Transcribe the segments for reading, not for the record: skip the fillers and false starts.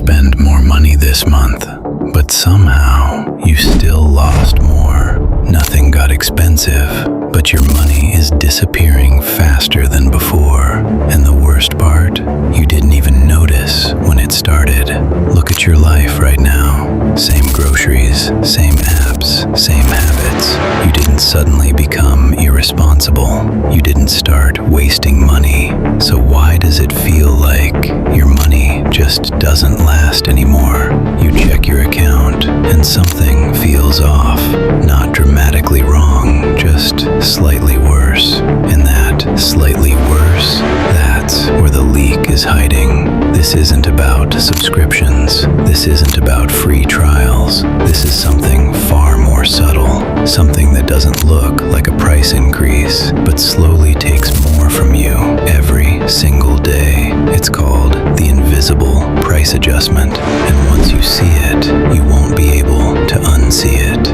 spend more money this month, but somehow you still lost more. Nothing got expensive, but your money is disappearing faster than before. And the worst part, you didn't even notice when it started. Look at your life right now. Same groceries, same apps, same habits. You didn't suddenly become irresponsible. You didn't start wasting money. So why does it feel like your money just doesn't last anymore? You check your account and something feels off. Not dramatically wrong, just slightly worse. And that slightly worse, that's where the leak is hiding. This isn't about subscriptions. This isn't about free trials. This is something far more subtle. Something that doesn't look like a price increase, but slowly takes more from you every single day. It's called the invisible price adjustment. And once you see it, you won't be able to unsee it.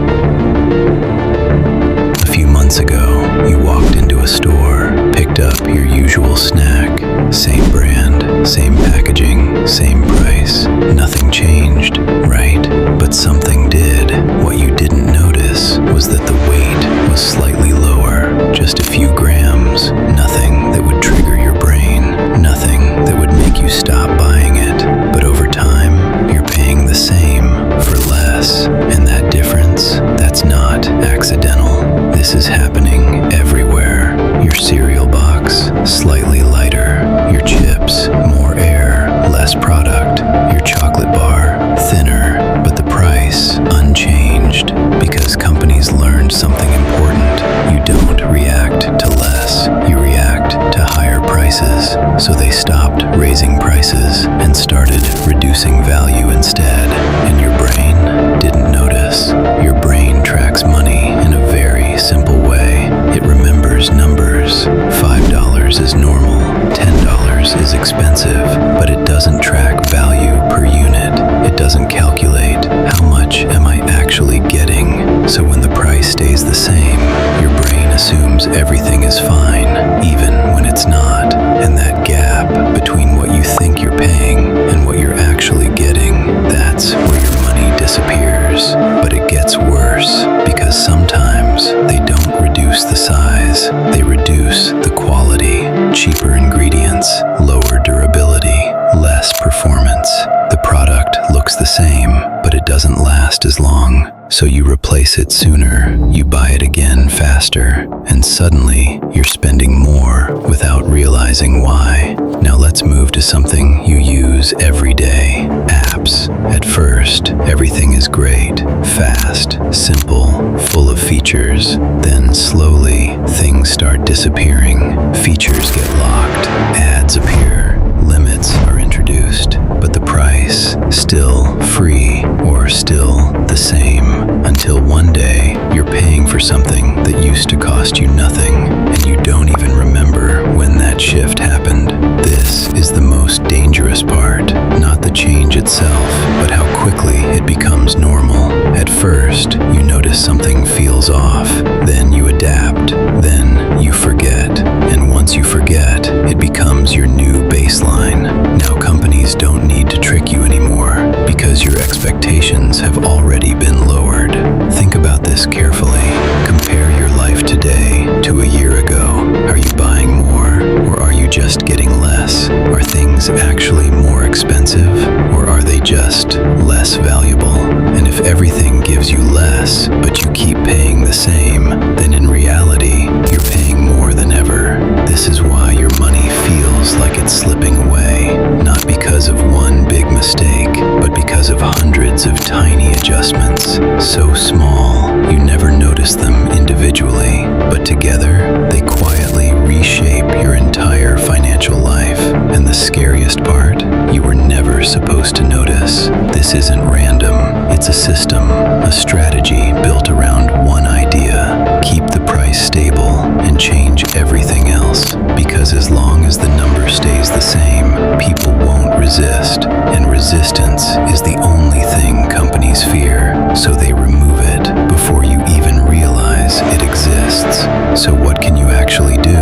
A few months ago, you walked into a store, picked up your usual snack, same brand, same packaging, same price. Nothing changed, right? But something did. What you didn't notice was that the weight was slightly lower, just a few grams. Nothing that would trigger your brain, nothing that would make you stop buying it. But over time, you're paying the same for less. And that difference, that's not accidental. This is happening everywhere. Your cereal box, slightly lighter. Your chips, more air, less product. Your chocolate bar, thinner, but the price, unchanged. Because companies learned something important. You don't react to less, you react to higher prices. So they stopped raising prices and started reducing value instead. And your brain didn't notice. Your brain tracks money in a very simple way. It remembers numbers. $5 is normal, $10 is expensive, but it doesn't track value per unit. It doesn't calculate how much am I actually getting. So when the price stays the same, your brain assumes everything is fine, even when it's not. And that gap between what you think you're paying and what you're actually getting, that's where your money disappears. But it gets worse, because sometimes they don't reduce the size, they reduce the quality. Cheaper ingredients, lower durability, less performance. The product looks the same, but it doesn't last as long. So you replace it sooner, you buy it again faster, and suddenly you're spending more without realizing why. Now let's move to something you use every day. Apps. At first, everything is great, fast, simple, full of features. Then slowly, things start disappearing. Features get locked, ads appear, limits are introduced, but the price, still free or still the same. Until one day, you're paying for something that used to cost you nothing, and you don't even remember when that shift happened. This is the most dangerous part, not the change itself, but how quickly it becomes normal. At first, you notice something feels off, then you adapt, then you forget, and once you forget, it becomes your new baseline. Now companies don't need to trick you anymore, because your expectations have already been lowered. Think about this carefully. Compare your life today to a year ago. Are you buying more, or are you just getting less? Are things actually more expensive, or are they just less valuable? And if everything gives you less, but you keep paying the same, then in reality, you're paying more than ever. This is why your money feels like it's slipping away, not because of one big mistake, but because of hundreds of tiny adjustments. So small, you never notice them individually, but together, they quietly reshape your entire financial life. And the scariest part, you were never supposed to notice. This isn't random, it's a system, a strategy built around one idea. Keep the price stable and change everything else, because as long as the number stays the same, people won't resist, and resistance is the only thing companies fear, so they remove it before you even realize it exists. So what can you actually do?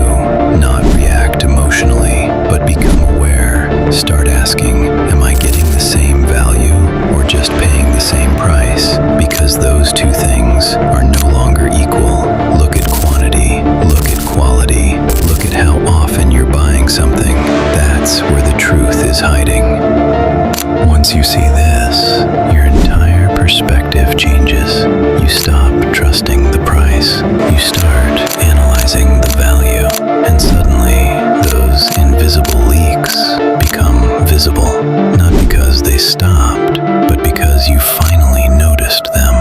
Not react emotionally, but become aware. Start asking, am I getting the same value once you see this, your entire perspective changes. You stop trusting the price. You start analyzing the value. And suddenly, those invisible leaks become visible. Not because they stopped, but because you finally noticed them.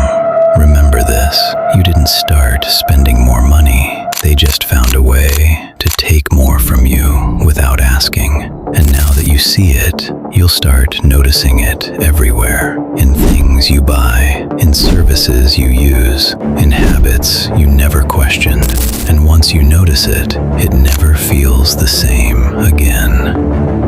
Remember this, you didn't start spending more money. They just found a way to take more from you without asking. And now that you see it, you'll start noticing it everywhere. In things you buy, in services you use, in habits you never questioned. And once you notice it, it never feels the same again.